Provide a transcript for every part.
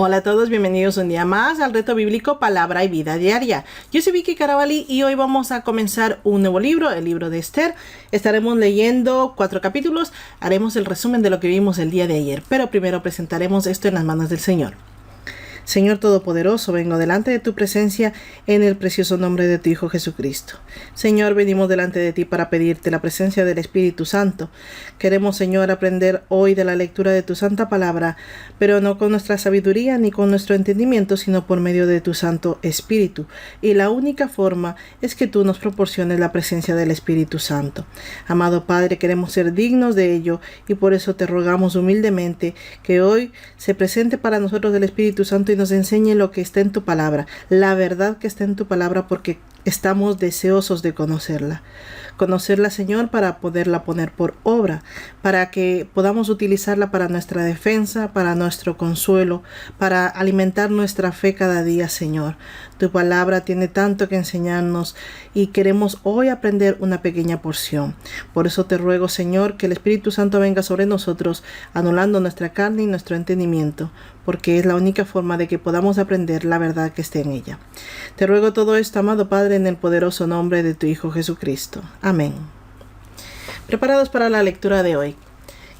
Hola a todos, bienvenidos un día más al reto bíblico Palabra y Vida Diaria. Yo soy Vicky Carabalí y hoy vamos a comenzar un nuevo libro, el libro de Esther. Estaremos leyendo 4 capítulos, haremos el resumen de lo que vimos el día de ayer, pero primero presentaremos esto en las manos del Señor. Señor Todopoderoso, vengo delante de tu presencia en el precioso nombre de tu Hijo Jesucristo. Señor, venimos delante de ti para pedirte la presencia del Espíritu Santo. Queremos, Señor, aprender hoy de la lectura de tu santa palabra, pero no con nuestra sabiduría ni con nuestro entendimiento, sino por medio de tu Santo Espíritu. Y la única forma es que tú nos proporciones la presencia del Espíritu Santo. Amado Padre, queremos ser dignos de ello y por eso te rogamos humildemente que hoy se presente para nosotros el Espíritu Santo y nos enseñe lo que está en tu palabra, la verdad que está en tu palabra, porque estamos deseosos de conocerla. Conocerla, Señor, para poderla poner por obra, para que podamos utilizarla para nuestra defensa, para nuestro consuelo, para alimentar nuestra fe cada día, Señor. Tu palabra tiene tanto que enseñarnos y queremos hoy aprender una pequeña porción. Por eso te ruego, Señor, que el Espíritu Santo venga sobre nosotros, anulando nuestra carne y nuestro entendimiento, porque es la única forma de que podamos aprender la verdad que esté en ella. Te ruego todo esto, amado Padre, en el poderoso nombre de tu Hijo Jesucristo. Amén. Preparados para la lectura de hoy.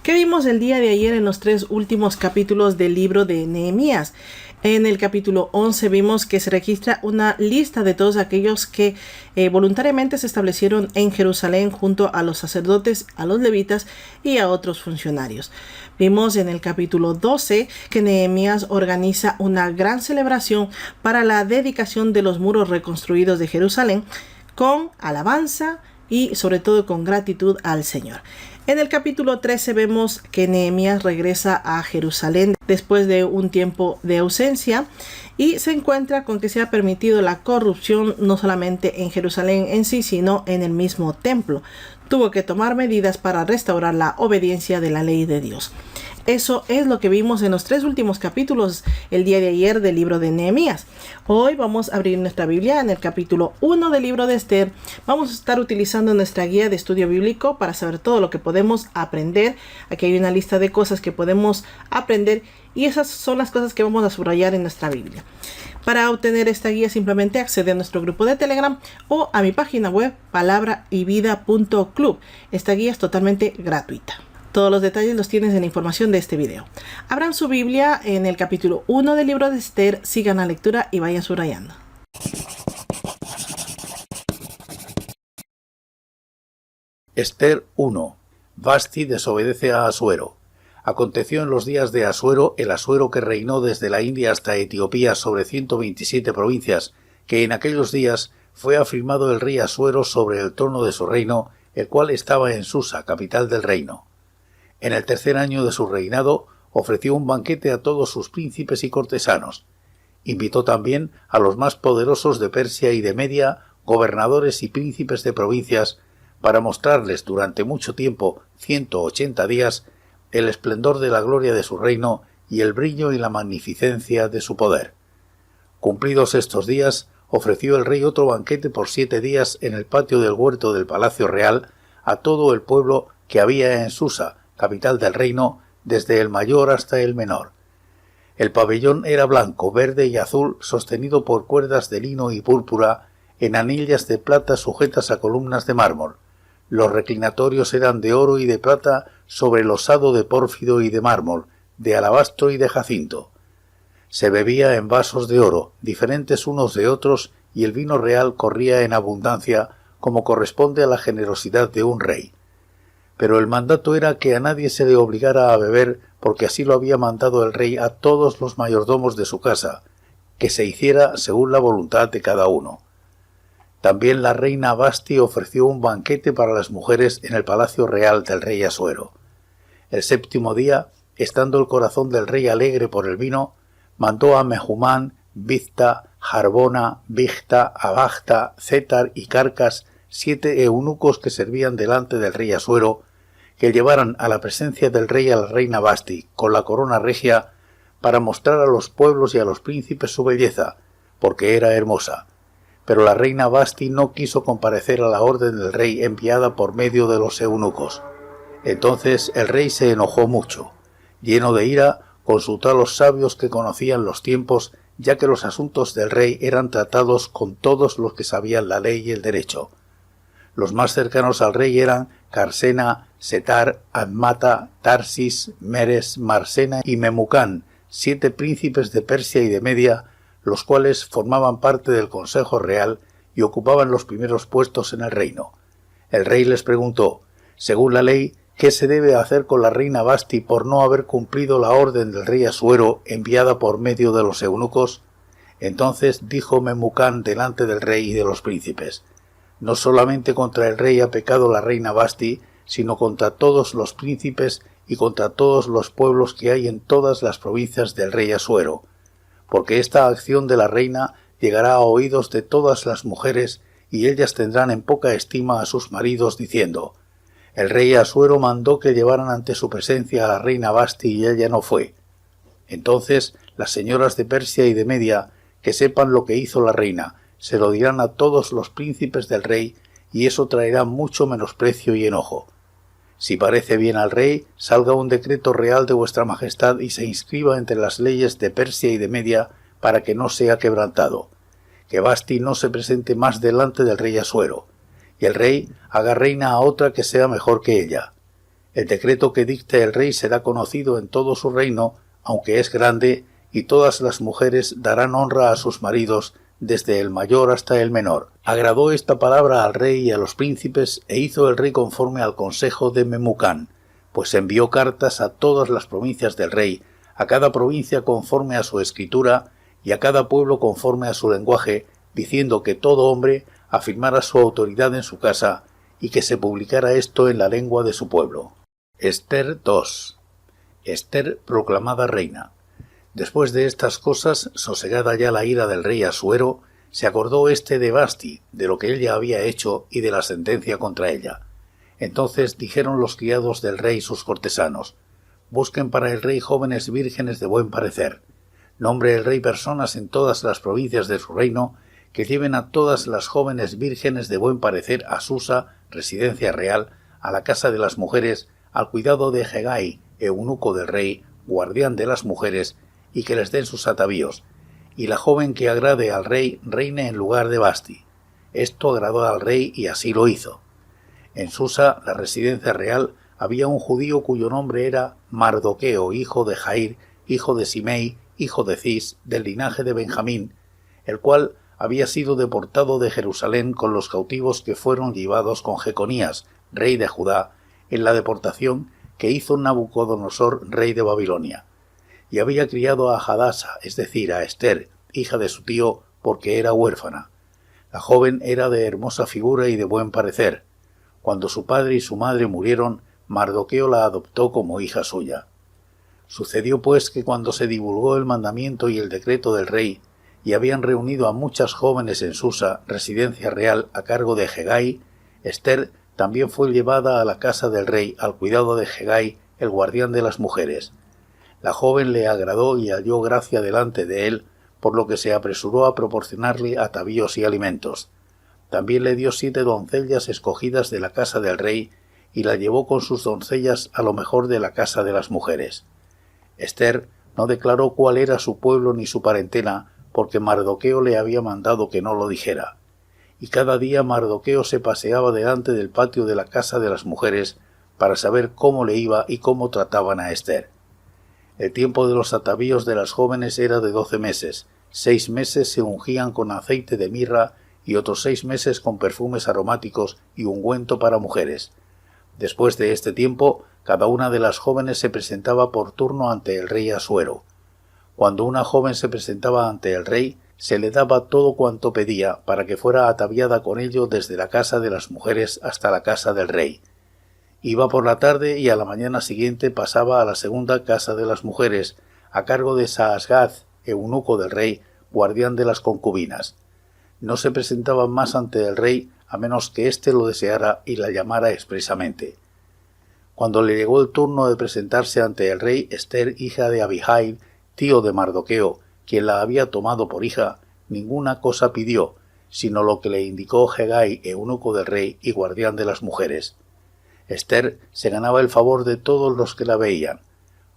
¿Qué vimos el día de ayer en los 3 últimos capítulos del libro de Nehemías? En el capítulo 11 vimos que se registra una lista de todos aquellos que voluntariamente se establecieron en Jerusalén junto a los sacerdotes, a los levitas y a otros funcionarios. Vimos en el capítulo 12 que Nehemías organiza una gran celebración para la dedicación de los muros reconstruidos de Jerusalén con alabanza y sobre todo con gratitud al Señor. En el capítulo 13 vemos que Nehemías regresa a Jerusalén después de un tiempo de ausencia y se encuentra con que se ha permitido la corrupción no solamente en Jerusalén en sí, sino en el mismo templo. Tuvo que tomar medidas para restaurar la obediencia de la ley de Dios. Eso es lo que vimos en los 3 últimos capítulos el día de ayer del libro de Nehemías. Hoy vamos a abrir nuestra Biblia en el capítulo 1 del libro de Esther. Vamos a estar utilizando nuestra guía de estudio bíblico para saber todo lo que podemos aprender. Aquí hay una lista de cosas que podemos aprender y esas son las cosas que vamos a subrayar en nuestra Biblia. Para obtener esta guía simplemente accede a nuestro grupo de Telegram o a mi página web palabraivida.club. Esta guía es totalmente gratuita. Todos los detalles los tienes en la información de este video. Abran su Biblia en el capítulo 1 del libro de Esther, sigan la lectura y vayan subrayando. Esther 1. Vasti desobedece a Asuero. Aconteció en los días de Asuero, el Asuero que reinó desde la India hasta Etiopía sobre 127 provincias, que en aquellos días fue afirmado el rey Asuero sobre el trono de su reino, el cual estaba en Susa, capital del reino. En el 3er año de su reinado, ofreció un banquete a todos sus príncipes y cortesanos. Invitó también a los más poderosos de Persia y de Media, gobernadores y príncipes de provincias, para mostrarles durante mucho tiempo, 180 días, el esplendor de la gloria de su reino y el brillo y la magnificencia de su poder. Cumplidos estos días, ofreció el rey otro banquete por 7 días en el patio del huerto del palacio real a todo el pueblo que había en Susa, capital del reino, desde el mayor hasta el menor. El pabellón era blanco, verde y azul, sostenido por cuerdas de lino y púrpura, en anillas de plata sujetas a columnas de mármol. Los reclinatorios eran de oro y de plata sobre losado de pórfido y de mármol, de alabastro y de jacinto. Se bebía en vasos de oro, diferentes unos de otros, y el vino real corría en abundancia, como corresponde a la generosidad de un rey. Pero el mandato era que a nadie se le obligara a beber, porque así lo había mandado el rey a todos los mayordomos de su casa, que se hiciera según la voluntad de cada uno. También la reina Vasti ofreció un banquete para las mujeres en el palacio real del rey Asuero. El 7º día, estando el corazón del rey alegre por el vino, mandó a Mehumán, Bizta, Jarbona, Bigta, Abagta, Zetar y Carcas, 7 eunucos que servían delante del rey Asuero, que llevaran a la presencia del rey a la reina Vasti, con la corona regia, para mostrar a los pueblos y a los príncipes su belleza, porque era hermosa. Pero la reina Vasti no quiso comparecer a la orden del rey enviada por medio de los eunucos. Entonces el rey se enojó mucho. Lleno de ira, consultó a los sabios que conocían los tiempos, ya que los asuntos del rey eran tratados con todos los que sabían la ley y el derecho. Los más cercanos al rey eran Carsena, Setar, Admata, Tarsis, Meres, Marsena y Memucán, 7 príncipes de Persia y de Media, los cuales formaban parte del Consejo Real y ocupaban los primeros puestos en el reino. El rey les preguntó, según la ley, ¿qué se debe hacer con la reina Vasti por no haber cumplido la orden del rey Asuero enviada por medio de los eunucos? Entonces dijo Memucán delante del rey y de los príncipes, no solamente contra el rey ha pecado la reina Vasti, sino contra todos los príncipes y contra todos los pueblos que hay en todas las provincias del rey Asuero, porque esta acción de la reina llegará a oídos de todas las mujeres y ellas tendrán en poca estima a sus maridos diciendo, el rey Asuero mandó que llevaran ante su presencia a la reina Vasti y ella no fue. Entonces las señoras de Persia y de Media, que sepan lo que hizo la reina, se lo dirán a todos los príncipes del rey y eso traerá mucho menosprecio y enojo. Si parece bien al rey, salga un decreto real de vuestra majestad y se inscriba entre las leyes de Persia y de Media para que no sea quebrantado. Que Vasti no se presente más delante del rey Asuero, y el rey haga reina a otra que sea mejor que ella. El decreto que dicte el rey será conocido en todo su reino, aunque es grande, y todas las mujeres darán honra a sus maridos, desde el mayor hasta el menor. Agradó esta palabra al rey y a los príncipes, e hizo el rey conforme al consejo de Memucán, pues envió cartas a todas las provincias del rey, a cada provincia conforme a su escritura, y a cada pueblo conforme a su lenguaje, diciendo que todo hombre afirmara su autoridad en su casa, y que se publicara esto en la lengua de su pueblo. Ester 2. Ester proclamada reina. Después de estas cosas, sosegada ya la ira del rey Asuero, se acordó éste de Vasti, de lo que ella había hecho y de la sentencia contra ella. Entonces dijeron los criados del rey sus cortesanos, busquen para el rey jóvenes vírgenes de buen parecer. Nombre el rey personas en todas las provincias de su reino, que lleven a todas las jóvenes vírgenes de buen parecer a Susa, residencia real, a la casa de las mujeres, al cuidado de Hegai, eunuco del rey, guardián de las mujeres, y que les den sus atavíos, y la joven que agrade al rey reine en lugar de Vasti. Esto agradó al rey y así lo hizo. En Susa, la residencia real, había un judío cuyo nombre era Mardoqueo, hijo de Jair, hijo de Simei, hijo de Cis, del linaje de Benjamín, el cual había sido deportado de Jerusalén con los cautivos que fueron llevados con Jeconías, rey de Judá, en la deportación que hizo Nabucodonosor, rey de Babilonia. Y había criado a Hadasa, es decir, a Ester, hija de su tío, porque era huérfana. La joven era de hermosa figura y de buen parecer. Cuando su padre y su madre murieron, Mardoqueo la adoptó como hija suya. Sucedió pues que cuando se divulgó el mandamiento y el decreto del rey, y habían reunido a muchas jóvenes en Susa, residencia real, a cargo de Hegai, Ester también fue llevada a la casa del rey al cuidado de Hegai, el guardián de las mujeres. La joven le agradó y halló gracia delante de él, por lo que se apresuró a proporcionarle atavíos y alimentos. También le dio 7 doncellas escogidas de la casa del rey, y la llevó con sus doncellas a lo mejor de la casa de las mujeres. Ester no declaró cuál era su pueblo ni su parentela, porque Mardoqueo le había mandado que no lo dijera. Y cada día Mardoqueo se paseaba delante del patio de la casa de las mujeres para saber cómo le iba y cómo trataban a Ester. El tiempo de los atavíos de las jóvenes era de 12 meses. 6 meses se ungían con aceite de mirra y otros 6 meses con perfumes aromáticos y ungüento para mujeres. Después de este tiempo, cada una de las jóvenes se presentaba por turno ante el rey Asuero. Cuando una joven se presentaba ante el rey, se le daba todo cuanto pedía para que fuera ataviada con ello desde la casa de las mujeres hasta la casa del rey. Iba por la tarde y a la mañana siguiente pasaba a la segunda casa de las mujeres, a cargo de Saasgaz, eunuco del rey, guardián de las concubinas. No se presentaba más ante el rey a menos que éste lo deseara y la llamara expresamente. Cuando le llegó el turno de presentarse ante el rey, Ester, hija de Abihail, tío de Mardoqueo, quien la había tomado por hija, ninguna cosa pidió, sino lo que le indicó Hegai, eunuco del rey y guardián de las mujeres. Ester se ganaba el favor de todos los que la veían.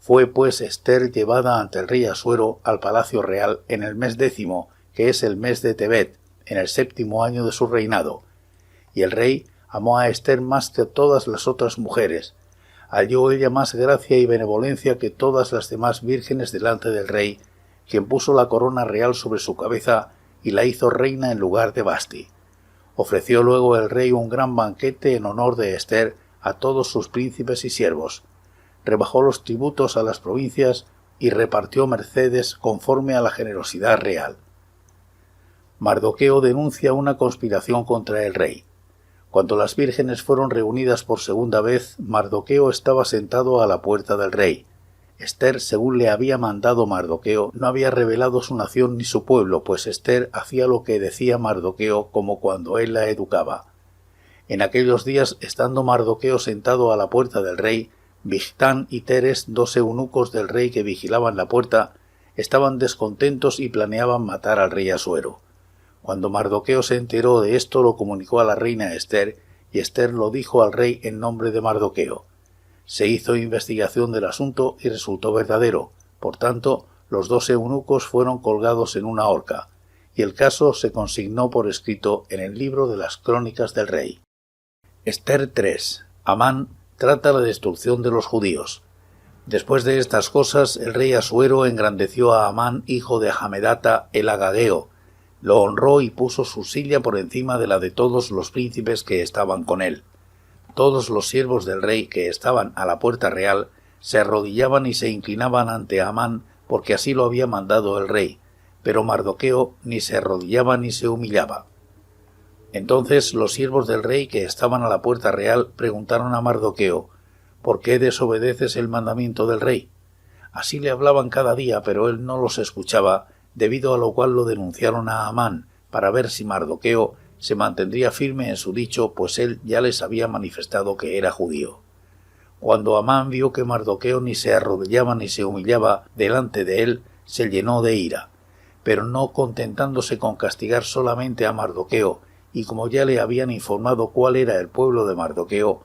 Fue pues Ester llevada ante el rey Asuero al palacio real en el mes 10, que es el mes de Tebet, en el 7º año de su reinado. Y el rey amó a Ester más que todas las otras mujeres. Halló ella más gracia y benevolencia que todas las demás vírgenes delante del rey, quien puso la corona real sobre su cabeza y la hizo reina en lugar de Vasti. Ofreció luego el rey un gran banquete en honor de Ester a todos sus príncipes y siervos. Rebajó los tributos a las provincias y repartió mercedes conforme a la generosidad real. Mardoqueo denuncia una conspiración contra el rey. Cuando las vírgenes fueron reunidas por segunda vez, Mardoqueo estaba sentado a la puerta del rey. Ester, según le había mandado Mardoqueo, no había revelado su nación ni su pueblo, pues Ester hacía lo que decía Mardoqueo como cuando él la educaba. En aquellos días, estando Mardoqueo sentado a la puerta del rey, Bigtán y Teres, 2 eunucos del rey que vigilaban la puerta, estaban descontentos y planeaban matar al rey Asuero. Cuando Mardoqueo se enteró de esto, lo comunicó a la reina Ester, y Ester lo dijo al rey en nombre de Mardoqueo. Se hizo investigación del asunto y resultó verdadero. Por tanto, los 2 eunucos fueron colgados en una horca, y el caso se consignó por escrito en el libro de las crónicas del rey. Ester 3. Amán trata la destrucción de los judíos. Después de estas cosas, el rey Asuero engrandeció a Amán, hijo de Hamedata, el agageo, lo honró y puso su silla por encima de la de todos los príncipes que estaban con él. Todos los siervos del rey que estaban a la puerta real se arrodillaban y se inclinaban ante Amán, porque así lo había mandado el rey, pero Mardoqueo ni se arrodillaba ni se humillaba. Entonces los siervos del rey que estaban a la puerta real preguntaron a Mardoqueo: ¿por qué desobedeces el mandamiento del rey? Así le hablaban cada día, pero él no los escuchaba, debido a lo cual lo denunciaron a Amán, para ver si Mardoqueo se mantendría firme en su dicho, pues él ya les había manifestado que era judío. Cuando Amán vio que Mardoqueo ni se arrodillaba ni se humillaba delante de él, se llenó de ira, pero no contentándose con castigar solamente a Mardoqueo, y como ya le habían informado cuál era el pueblo de Mardoqueo,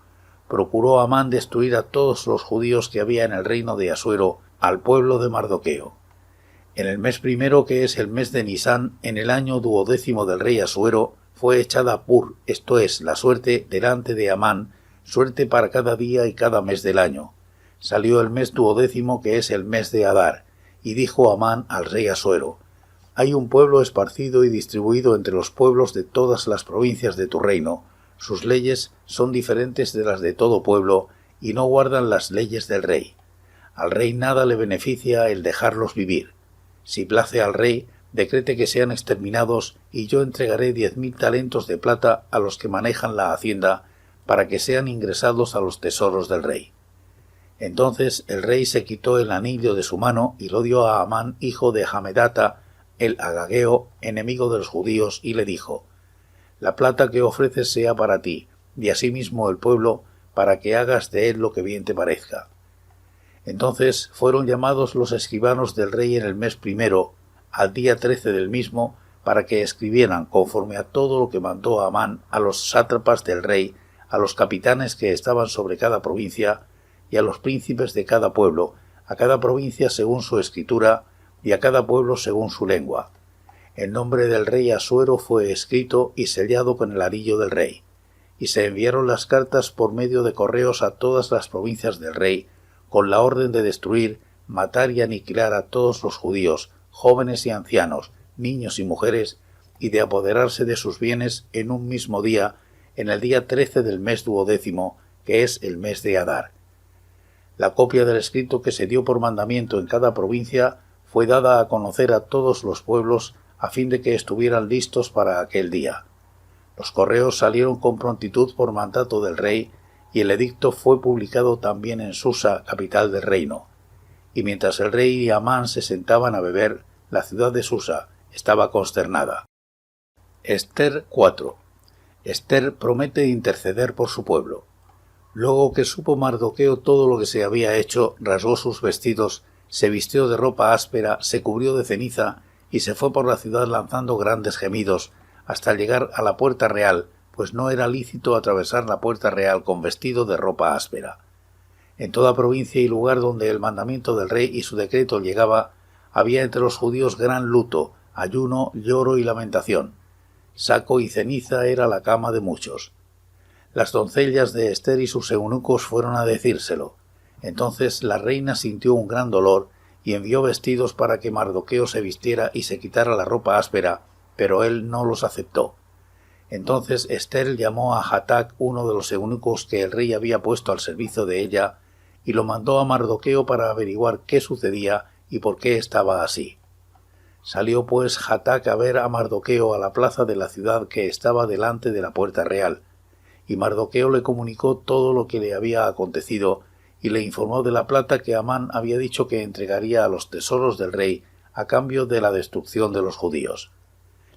procuró Amán destruir a todos los judíos que había en el reino de Asuero, al pueblo de Mardoqueo. En el mes primero, que es el mes de Nisán, en el año 12º del rey Asuero, fue echada Pur, esto es, la suerte, delante de Amán, suerte para cada día y cada mes del año. Salió el mes 12º, que es el mes de Adar, y dijo Amán al rey Asuero: hay un pueblo esparcido y distribuido entre los pueblos de todas las provincias de tu reino. Sus leyes son diferentes de las de todo pueblo, y no guardan las leyes del rey. Al rey nada le beneficia el dejarlos vivir. Si place al rey, decrete que sean exterminados, y yo entregaré 10.000 talentos de plata a los que manejan la hacienda, para que sean ingresados a los tesoros del rey. Entonces el rey se quitó el anillo de su mano y lo dio a Amán, hijo de Hamedata, el agageo, enemigo de los judíos, y le dijo: la plata que ofreces sea para ti, y asimismo el pueblo, para que hagas de él lo que bien te parezca. Entonces fueron llamados los escribanos del rey en el mes primero, al día 13 del mismo, para que escribieran, conforme a todo lo que mandó Amán, a los sátrapas del rey, a los capitanes que estaban sobre cada provincia, y a los príncipes de cada pueblo, a cada provincia según su escritura, y a cada pueblo según su lengua. El nombre del rey Asuero fue escrito y sellado con el arillo del rey, y se enviaron las cartas por medio de correos a todas las provincias del rey, con la orden de destruir, matar y aniquilar a todos los judíos, jóvenes y ancianos, niños y mujeres, y de apoderarse de sus bienes en un mismo día, en el día 13 del mes 12º, que es el mes de Adar. La copia del escrito que se dio por mandamiento en cada provincia fue dada a conocer a todos los pueblos, a fin de que estuvieran listos para aquel día. Los correos salieron con prontitud por mandato del rey, y el edicto fue publicado también en Susa, capital del reino. Y mientras el rey y Amán se sentaban a beber, la ciudad de Susa estaba consternada. Ester 4. Ester promete interceder por su pueblo. Luego que supo Mardoqueo todo lo que se había hecho, rasgó sus vestidos, se vistió de ropa áspera, se cubrió de ceniza y se fue por la ciudad lanzando grandes gemidos, hasta llegar a la puerta real, pues no era lícito atravesar la puerta real con vestido de ropa áspera. En toda provincia y lugar donde el mandamiento del rey y su decreto llegaba, había entre los judíos gran luto, ayuno, lloro y lamentación. Saco y ceniza era la cama de muchos. Las doncellas de Ester y sus eunucos fueron a decírselo. Entonces la reina sintió un gran dolor y envió vestidos para que Mardoqueo se vistiera y se quitara la ropa áspera, pero él no los aceptó. Entonces Ester llamó a Hatac, uno de los eunucos que el rey había puesto al servicio de ella, y lo mandó a Mardoqueo para averiguar qué sucedía y por qué estaba así. Salió pues Hatac a ver a Mardoqueo a la plaza de la ciudad que estaba delante de la puerta real, y Mardoqueo le comunicó todo lo que le había acontecido, y le informó de la plata que Amán había dicho que entregaría a los tesoros del rey a cambio de la destrucción de los judíos.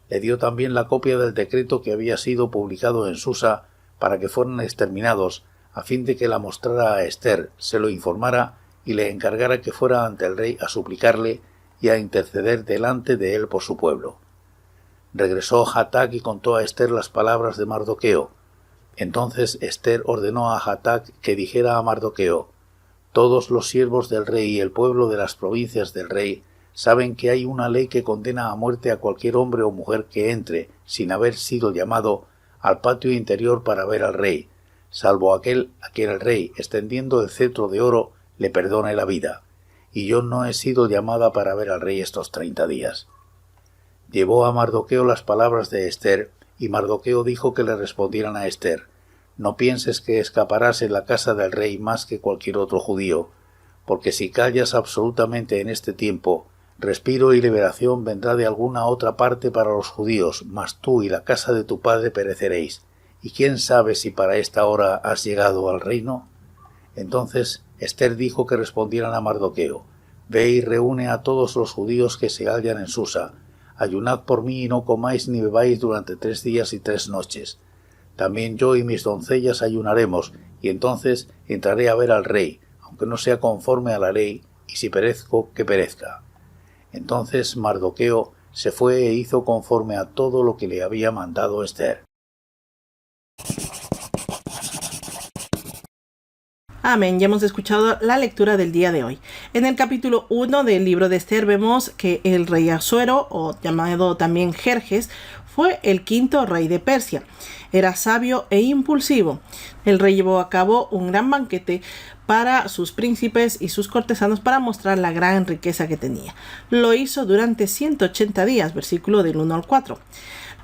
Le dio también la copia del decreto que había sido publicado en Susa para que fueran exterminados, a fin de que la mostrara a Ester, se lo informara y le encargara que fuera ante el rey a suplicarle y a interceder delante de él por su pueblo. Regresó Hatac y contó a Ester las palabras de Mardoqueo. Entonces Ester ordenó a Hatac que dijera a Mardoqueo: «Todos los siervos del rey y el pueblo de las provincias del rey saben que hay una ley que condena a muerte a cualquier hombre o mujer que entre, sin haber sido llamado, al patio interior para ver al rey, salvo aquel a quien el rey, extendiendo el cetro de oro, le perdone la vida. Y yo no he sido llamada para ver al rey estos 30 días». Llevó a Mardoqueo las palabras de Ester, y Mardoqueo dijo que le respondieran a Ester: «No pienses que escaparás en la casa del rey más que cualquier otro judío, porque si callas absolutamente en este tiempo, respiro y liberación vendrá de alguna otra parte para los judíos, mas tú y la casa de tu padre pereceréis. ¿Y quién sabe si para esta hora has llegado al reino?». Entonces Ester dijo que respondieran a Mardoqueo: «Ve y reúne a todos los judíos que se hallan en Susa. Ayunad por mí y no comáis ni bebáis durante 3 días y 3 noches. También yo y mis doncellas ayunaremos, y entonces entraré a ver al rey, aunque no sea conforme a la ley, y si perezco, que perezca». Entonces Mardoqueo se fue e hizo conforme a todo lo que le había mandado Ester. Amén. Ya hemos escuchado la lectura del día de hoy. En el capítulo 1 del libro de Ester vemos que el rey Asuero, o llamado también Jerjes, fue el 5º rey de Persia. Era sabio e impulsivo. El rey llevó a cabo un gran banquete para sus príncipes y sus cortesanos para mostrar la gran riqueza que tenía. Lo hizo durante 180 días, versículo del 1 al 4.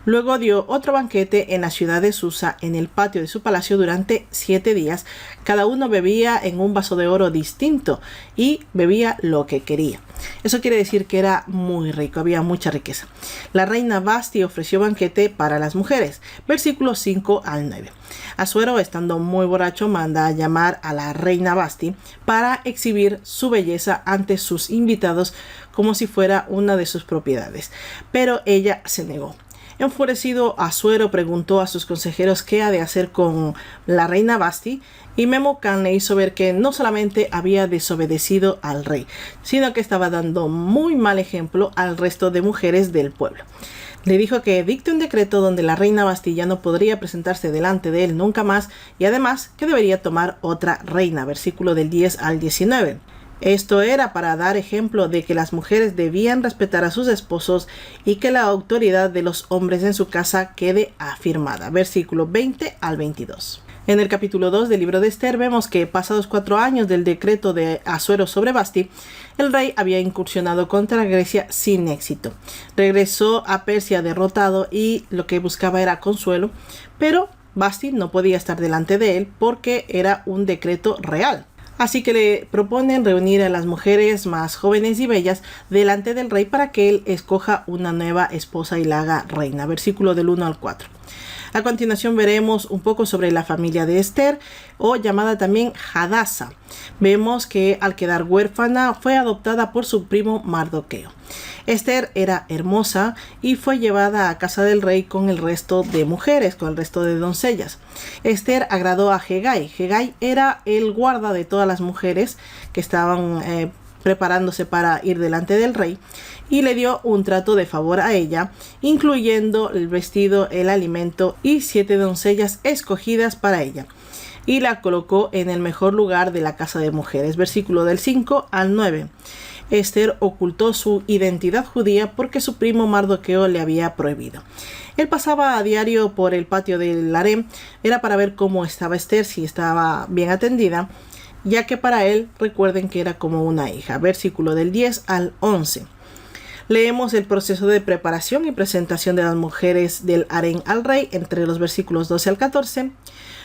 Luego dio otro banquete en la ciudad de Susa, en el patio de su palacio, durante 7 días. Cada uno bebía en un vaso de oro distinto y bebía lo que quería. Eso quiere decir que era muy rico, había mucha riqueza. La reina Vasti ofreció banquete para las mujeres, versículos 5 al 9. Asuero, estando muy borracho, manda a llamar a la reina Vasti para exhibir su belleza ante sus invitados como si fuera una de sus propiedades, pero ella se negó. Enfurecido, Asuero preguntó a sus consejeros qué ha de hacer con la reina Vasti, y Memucán le hizo ver que no solamente había desobedecido al rey, sino que estaba dando muy mal ejemplo al resto de mujeres del pueblo. Le dijo que dicte un decreto donde la reina Vasti ya no podría presentarse delante de él nunca más, y además que debería tomar otra reina, versículo del 10 al 19. Esto era para dar ejemplo de que las mujeres debían respetar a sus esposos y que la autoridad de los hombres en su casa quede afirmada. Versículo 20 al 22. En el capítulo 2 del libro de Ester vemos que pasados 4 años del decreto de Asuero sobre Vasti, el rey había incursionado contra Grecia sin éxito. Regresó a Persia derrotado y lo que buscaba era consuelo, pero Vasti no podía estar delante de él porque era un decreto real. Así que le proponen reunir a las mujeres más jóvenes y bellas delante del rey para que él escoja una nueva esposa y la haga reina. Versículo del 1 al 4. A continuación veremos un poco sobre la familia de Ester, o llamada también Hadasa. Vemos que al quedar huérfana fue adoptada por su primo Mardoqueo. Ester era hermosa y fue llevada a casa del rey con el resto de mujeres, con el resto de doncellas. Ester agradó a Hegai. Hegai era el guarda de todas las mujeres que estaban preparándose para ir delante del rey, y le dio un trato de favor a ella, incluyendo el vestido, el alimento y 7 doncellas escogidas para ella. y la colocó en el mejor lugar de la casa de mujeres. Versículo del 5 al 9. Esther ocultó su identidad judía porque su primo Mardoqueo le había prohibido. Él pasaba a diario por el patio del harén, era para ver cómo estaba Esther, si estaba bien atendida, ya que para él, recuerden que era como una hija. Versículo del 10 al 11. Leemos el proceso de preparación y presentación de las mujeres del harén al rey entre los versículos 12 al 14.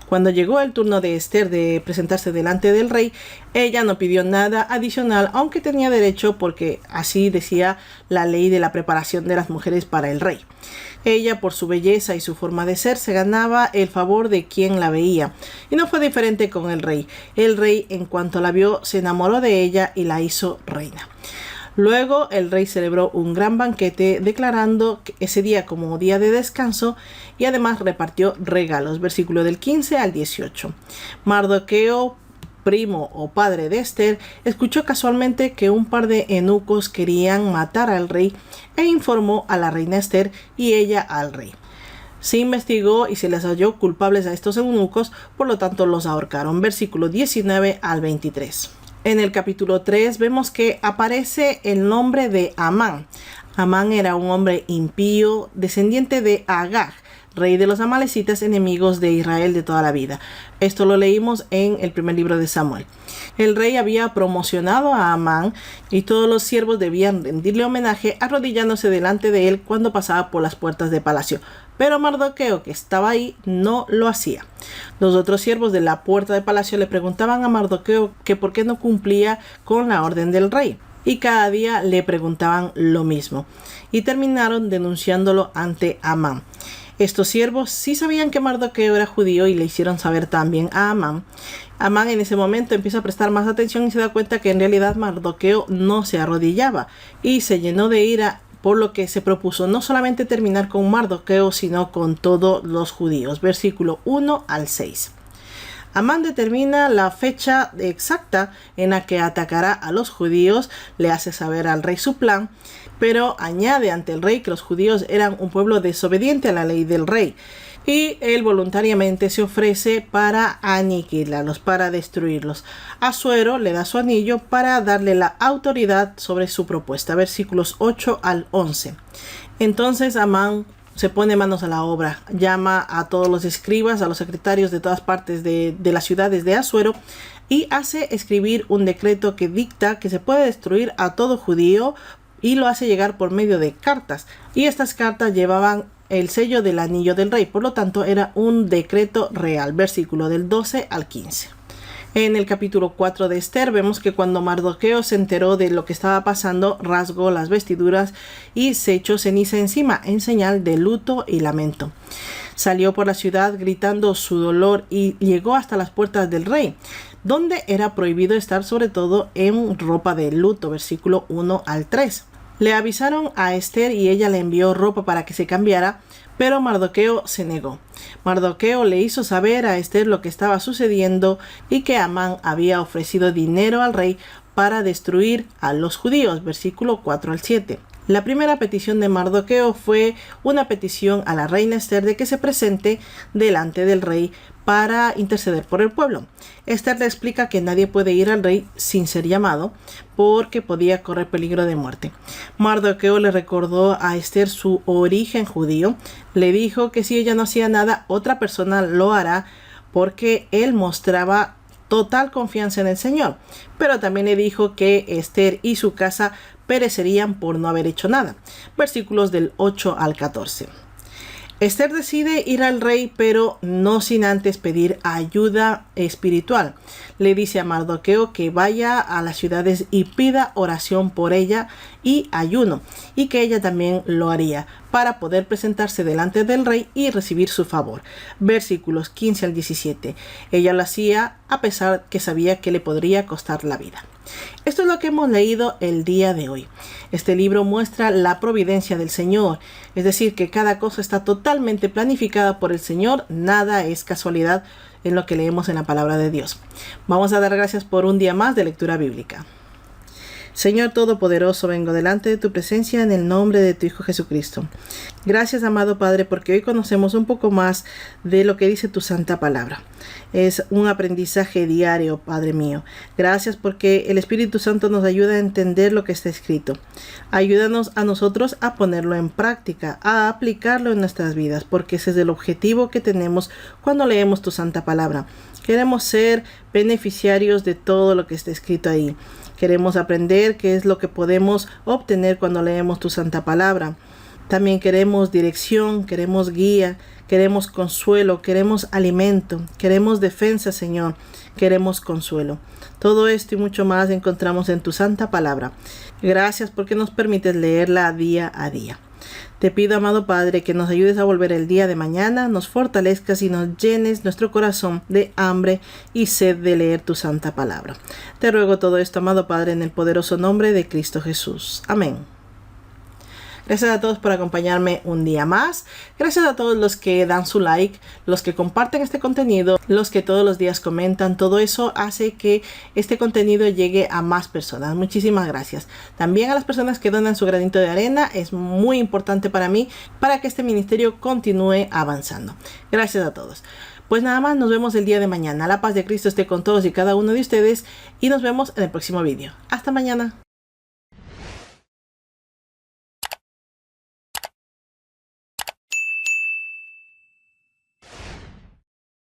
Cuando llegó el turno de Esther de presentarse delante del rey, ella no pidió nada adicional, aunque tenía derecho porque así decía la ley de la preparación de las mujeres para el rey. Ella, por su belleza y su forma de ser, se ganaba el favor de quien la veía, y no fue diferente con el rey. El rey, en cuanto la vio, se enamoró de ella y la hizo reina. Luego el rey celebró un gran banquete declarando ese día como día de descanso y además repartió regalos. Versículo del 15 al 18. Mardoqueo, primo o padre de Esther, escuchó casualmente que un par de eunucos querían matar al rey e informó a la reina Esther y ella al rey. Se investigó y se les halló culpables a estos eunucos, por lo tanto los ahorcaron. Versículo 19 al 23. En el capítulo 3 vemos que aparece el nombre de Amán. Amán era un hombre impío, descendiente de Agag, rey de los amalecitas, enemigos de Israel de toda la vida. Esto lo leímos en el primer libro de Samuel. El rey había promocionado a Amán y todos los siervos debían rendirle homenaje arrodillándose delante de él cuando pasaba por las puertas de palacio. Pero Mardoqueo, que estaba ahí, no lo hacía. Los otros siervos de la puerta de palacio le preguntaban a Mardoqueo que por qué no cumplía con la orden del rey. Y cada día le preguntaban lo mismo. Y terminaron denunciándolo ante Amán. Estos siervos sí sabían que Mardoqueo era judío y le hicieron saber también a Amán. Amán en ese momento empieza a prestar más atención y se da cuenta que en realidad Mardoqueo no se arrodillaba y se llenó de ira, por lo que se propuso no solamente terminar con Mardoqueo, sino con todos los judíos. Versículo 1 al 6. Amán determina la fecha exacta en la que atacará a los judíos, le hace saber al rey su plan, pero añade ante el rey que los judíos eran un pueblo desobediente a la ley del rey. Y él voluntariamente se ofrece para aniquilarlos, para destruirlos. Asuero le da su anillo para darle la autoridad sobre su propuesta. Versículos 8 al 11. Entonces Amán se pone manos a la obra, llama a todos los escribas, a los secretarios de todas partes de las ciudades de Asuero y hace escribir un decreto que dicta que se puede destruir a todo judío y lo hace llegar por medio de cartas. Y estas cartas llevaban el sello del anillo del rey, por lo tanto era un decreto real. Versículo del 12 al 15. En el capítulo 4 de Esther vemos que cuando Mardoqueo se enteró de lo que estaba pasando, rasgó las vestiduras y se echó ceniza encima en señal de luto y lamento. Salió por la ciudad gritando su dolor y llegó hasta las puertas del rey, donde era prohibido estar sobre todo en ropa de luto. Versículo 1 al 3. Le avisaron a Esther y ella le envió ropa para que se cambiara, pero Mardoqueo se negó. Mardoqueo le hizo saber a Esther lo que estaba sucediendo y que Amán había ofrecido dinero al rey para destruir a los judíos. Versículo 4 al 7. La primera petición de Mardoqueo fue una petición a la reina Esther de que se presente delante del rey para interceder por el pueblo. Esther le explica que nadie puede ir al rey sin ser llamado porque podía correr peligro de muerte. Mardoqueo le recordó a Esther su origen judío. Le dijo que si ella no hacía nada, otra persona lo hará porque él mostraba total confianza en el Señor. Pero también le dijo que Esther y su casa perecerían por no haber hecho nada. Versículos del 8 al 14. Esther decide ir al rey, pero no sin antes pedir ayuda espiritual. Le dice a Mardoqueo que vaya a las ciudades y pida oración por ella y ayuno, y que ella también lo haría para poder presentarse delante del rey y recibir su favor. Versículos 15 al 17. Ella lo hacía a pesar que sabía que le podría costar la vida. Esto es lo que hemos leído el día de hoy. Este libro muestra la providencia del Señor, es decir, que cada cosa está totalmente planificada por el Señor, nada es casualidad en lo que leemos en la palabra de Dios. Vamos a dar gracias por un día más de lectura bíblica. Señor Todopoderoso, vengo delante de tu presencia en el nombre de tu Hijo Jesucristo. Gracias, amado Padre, porque hoy conocemos un poco más de lo que dice tu santa palabra. Es un aprendizaje diario, Padre mío. Gracias porque el Espíritu Santo nos ayuda a entender lo que está escrito. Ayúdanos a nosotros a ponerlo en práctica, a aplicarlo en nuestras vidas, porque ese es el objetivo que tenemos cuando leemos tu santa palabra. Queremos ser beneficiarios de todo lo que está escrito ahí. Queremos aprender qué es lo que podemos obtener cuando leemos tu santa palabra. También queremos dirección, queremos guía, queremos consuelo, queremos alimento, queremos defensa, Señor, queremos consuelo. Todo esto y mucho más encontramos en tu santa palabra. Gracias porque nos permites leerla día a día. Te pido, amado Padre, que nos ayudes a volver el día de mañana, nos fortalezcas y nos llenes nuestro corazón de hambre y sed de leer tu santa palabra. Te ruego todo esto, amado Padre, en el poderoso nombre de Cristo Jesús. Amén. Gracias a todos por acompañarme un día más. Gracias a todos los que dan su like, los que comparten este contenido, los que todos los días comentan. Todo eso hace que este contenido llegue a más personas. Muchísimas gracias. También a las personas que donan su granito de arena. Es muy importante para mí, para que este ministerio continúe avanzando. Gracias a todos. Pues nada más, nos vemos el día de mañana. La paz de Cristo esté con todos y cada uno de ustedes. Y nos vemos en el próximo vídeo. Hasta mañana.